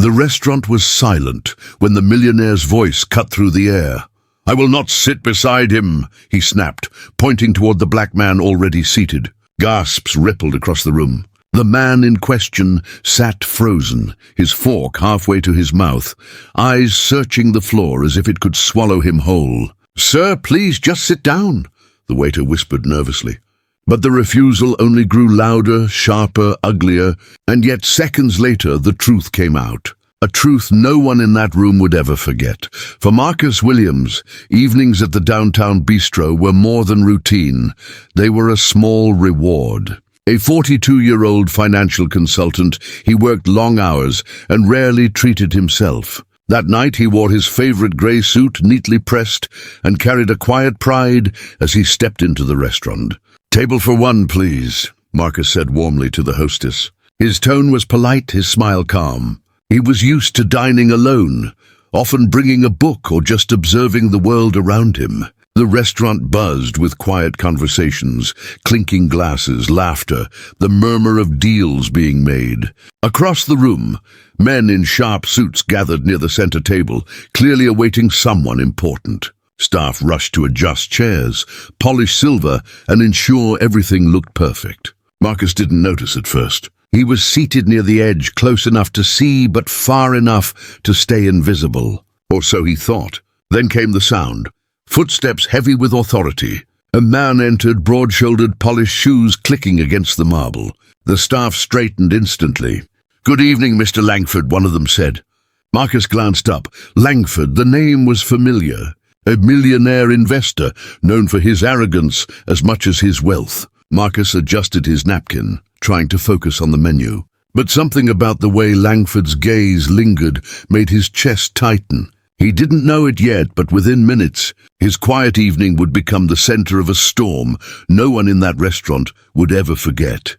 The restaurant was silent when the millionaire's voice cut through the air. "I will not sit beside him," he snapped, pointing toward the black man already seated. Gasps rippled across the room. The man in question sat frozen, his fork halfway to his mouth, eyes searching the floor as if it could swallow him whole. "Sir, please just sit down," the waiter whispered nervously. But the refusal only grew louder, sharper, uglier, and yet seconds later the truth came out. A truth no one in that room would ever forget. For Marcus Williams, evenings at the downtown bistro were more than routine. They were a small reward. A 42-year-old financial consultant, he worked long hours and rarely treated himself. That night he wore his favorite gray suit, neatly pressed, and carried a quiet pride as he stepped into the restaurant. "Table for one, please," Marcus said warmly to the hostess. His tone was polite, his smile calm. He was used to dining alone, often bringing a book or just observing the world around him. The restaurant buzzed with quiet conversations, clinking glasses, laughter, the murmur of deals being made. Across the room, men in sharp suits gathered near the center table, clearly awaiting someone important. Staff rushed to adjust chairs, polish silver, and ensure everything looked perfect. Marcus didn't notice at first. He was seated near the edge, close enough to see, but far enough to stay invisible. Or so he thought. Then came the sound. Footsteps heavy with authority. A man entered, broad-shouldered, polished shoes clicking against the marble. The staff straightened instantly. "Good evening, Mr. Langford," one of them said. Marcus glanced up. Langford, the name was familiar. A millionaire investor, known for his arrogance as much as his wealth. Marcus adjusted his napkin, trying to focus on the menu. But something about the way Langford's gaze lingered made his chest tighten. He didn't know it yet, but within minutes, his quiet evening would become the center of a storm no one in that restaurant would ever forget.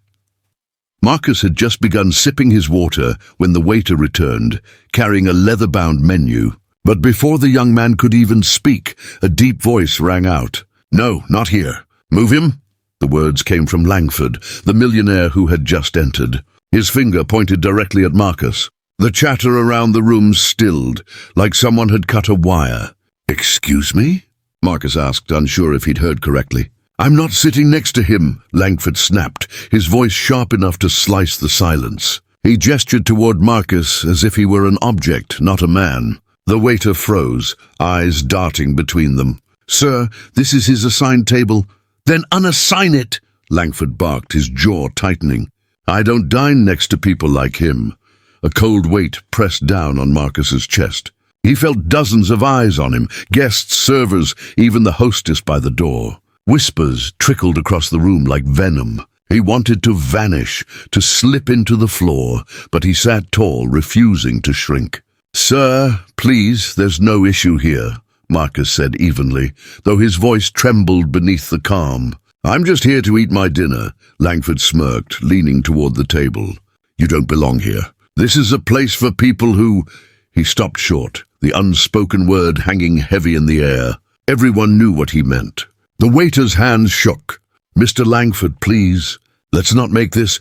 Marcus had just begun sipping his water when the waiter returned, carrying a leather-bound menu. But before the young man could even speak, a deep voice rang out. "No, not here. Move him." The words came from Langford, the millionaire who had just entered. His finger pointed directly at Marcus. The chatter around the room stilled, like someone had cut a wire. "Excuse me?" Marcus asked, unsure if he'd heard correctly. "I'm not sitting next to him," Langford snapped, his voice sharp enough to slice the silence. He gestured toward Marcus as if he were an object, not a man. The waiter froze, eyes darting between them. "Sir, this is his assigned table." "Then unassign it," Langford barked, his jaw tightening. "I don't dine next to people like him." A cold weight pressed down on Marcus's chest. He felt dozens of eyes on him, guests, servers, even the hostess by the door. Whispers trickled across the room like venom. He wanted to vanish, to slip into the floor, but he sat tall, refusing to shrink. "Sir, please, there's no issue here," Marcus said evenly, though his voice trembled beneath the calm. "I'm just here to eat my dinner," Langford smirked, leaning toward the table. "You don't belong here. This is a place for people who—" He stopped short, the unspoken word hanging heavy in the air. Everyone knew what he meant. The waiter's hands shook. "Mr. Langford, please. Let's not make this—"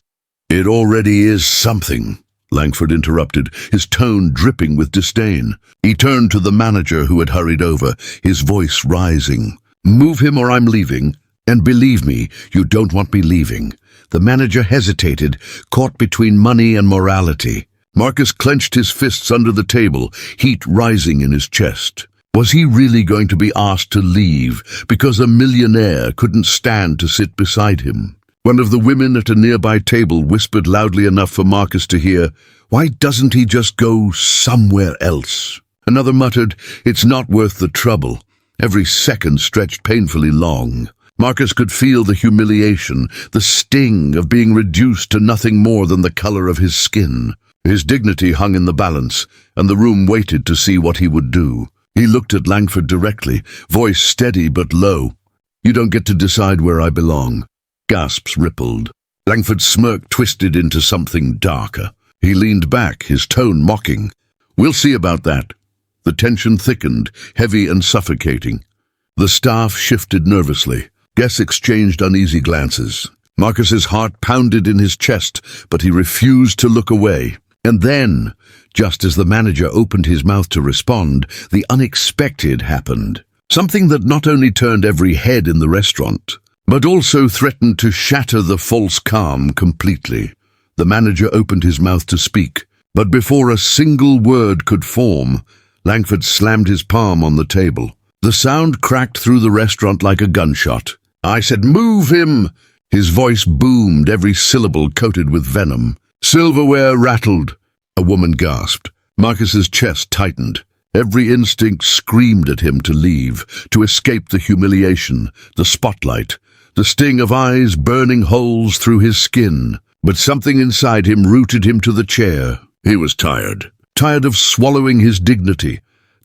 "It already is something," Langford interrupted, his tone dripping with disdain. He turned to the manager who had hurried over, his voice rising. "Move him or I'm leaving. And believe me, you don't want me leaving." The manager hesitated, caught between money and morality. Marcus clenched his fists under the table, heat rising in his chest. Was he really going to be asked to leave because a millionaire couldn't stand to sit beside him? One of the women at a nearby table whispered loudly enough for Marcus to hear, "Why doesn't he just go somewhere else?" Another muttered, "It's not worth the trouble." Every second stretched painfully long. Marcus could feel the humiliation, the sting of being reduced to nothing more than the color of his skin. His dignity hung in the balance, and the room waited to see what he would do. He looked at Langford directly, voice steady but low. "You don't get to decide where I belong." Gasps rippled. Langford's smirk twisted into something darker. He leaned back, his tone mocking. "We'll see about that." The tension thickened, heavy and suffocating. The staff shifted nervously. Guests exchanged uneasy glances. Marcus's heart pounded in his chest, but he refused to look away. And then, Just as the manager opened his mouth to respond, the unexpected happened. Something that not only turned every head in the restaurant, but also threatened to shatter the false calm completely. The manager opened his mouth to speak, but before a single word could form, Langford slammed his palm on the table. The sound cracked through the restaurant like a gunshot. "I said, move him!" His voice boomed, every syllable coated with venom. Silverware rattled. A woman gasped. Marcus's chest tightened. Every instinct screamed at him to leave, to escape the humiliation, the spotlight, the sting of eyes burning holes through his skin. But something inside him rooted him to the chair. He was tired. Tired of swallowing his dignity.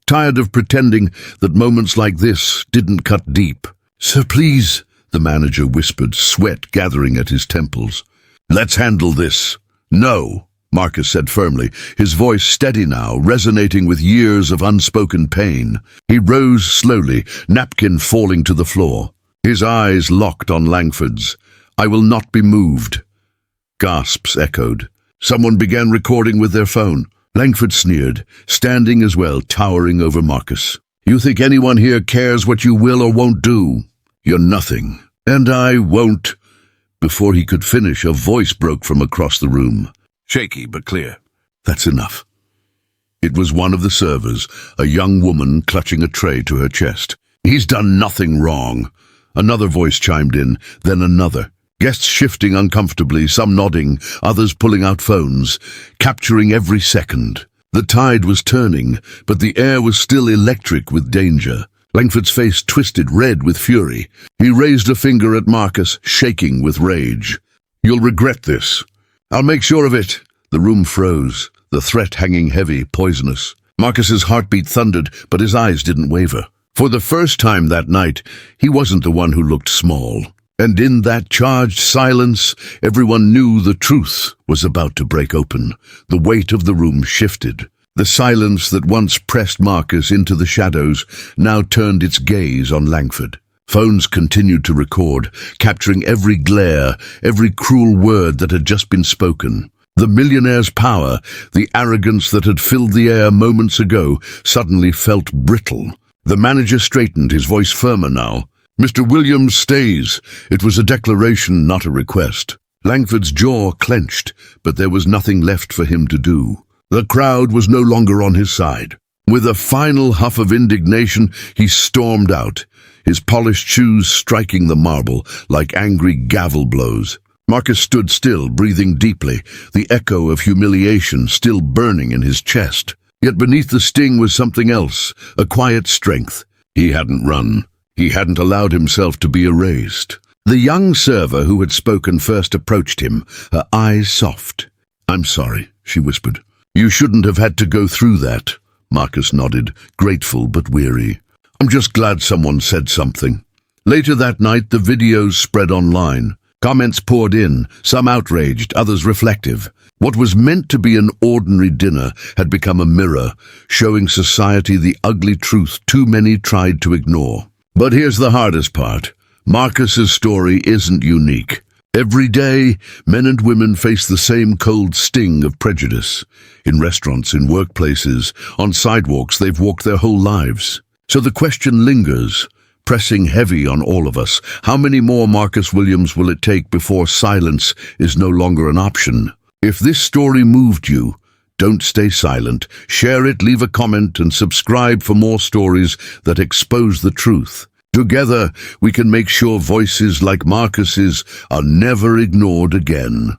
Tired of pretending that moments like this didn't cut deep. "Sir, please," the manager whispered, sweat gathering at his temples. "Let's handle this." "No," Marcus said firmly, his voice steady now, resonating with years of unspoken pain. He rose slowly, napkin falling to the floor. His eyes locked on Langford's. "I will not be moved." Gasps echoed. Someone began recording with their phone. Langford sneered, standing as well, towering over Marcus. "You think anyone here cares what you will or won't do? You're nothing. And I won't." Before he could finish, a voice broke from across the room. Shaky but clear. "That's enough." It was one of the servers, a young woman clutching a tray to her chest. "He's done nothing wrong." Another voice chimed in, then another. Guests shifting uncomfortably, some nodding, others pulling out phones, capturing every second. The tide was turning, but the air was still electric with danger. Langford's face twisted red with fury. He raised a finger at Marcus, shaking with rage. "You'll regret this." "I'll make sure of it." The room froze, the threat hanging heavy, poisonous. Marcus's heartbeat thundered, but his eyes didn't waver. For the first time that night, he wasn't the one who looked small. And in that charged silence, everyone knew the truth was about to break open. The weight of the room shifted. The silence that once pressed Marcus into the shadows now turned its gaze on Langford. Phones continued to record, capturing every glare, every cruel word that had just been spoken. The millionaire's power, the arrogance that had filled the air moments ago, suddenly felt brittle. The manager straightened, his voice firmer now. "Mr. Williams stays." It was a declaration, not a request. Langford's jaw clenched, but there was nothing left for him to do. The crowd was no longer on his side. With a final huff of indignation, he stormed out, his polished shoes striking the marble like angry gavel blows. Marcus stood still, breathing deeply, the echo of humiliation still burning in his chest. Yet beneath the sting was something else, a quiet strength. He hadn't run. He hadn't allowed himself to be erased. The young server who had spoken first approached him, her eyes soft. "I'm sorry," she whispered. "You shouldn't have had to go through that." Marcus nodded, grateful but weary. "I'm just glad someone said something." Later that night, the videos spread online. Comments poured in, some outraged, others reflective. What was meant to be an ordinary dinner had become a mirror, showing society the ugly truth too many tried to ignore. But here's the hardest part. Marcus's story isn't unique. Every day, men and women face the same cold sting of prejudice. In restaurants, in workplaces, on sidewalks they've walked their whole lives. So the question lingers, pressing heavy on all of us. How many more Marcus Williams will it take before silence is no longer an option? If this story moved you, don't stay silent. Share it, leave a comment, and subscribe for more stories that expose the truth. Together, we can make sure voices like Marcus's are never ignored again.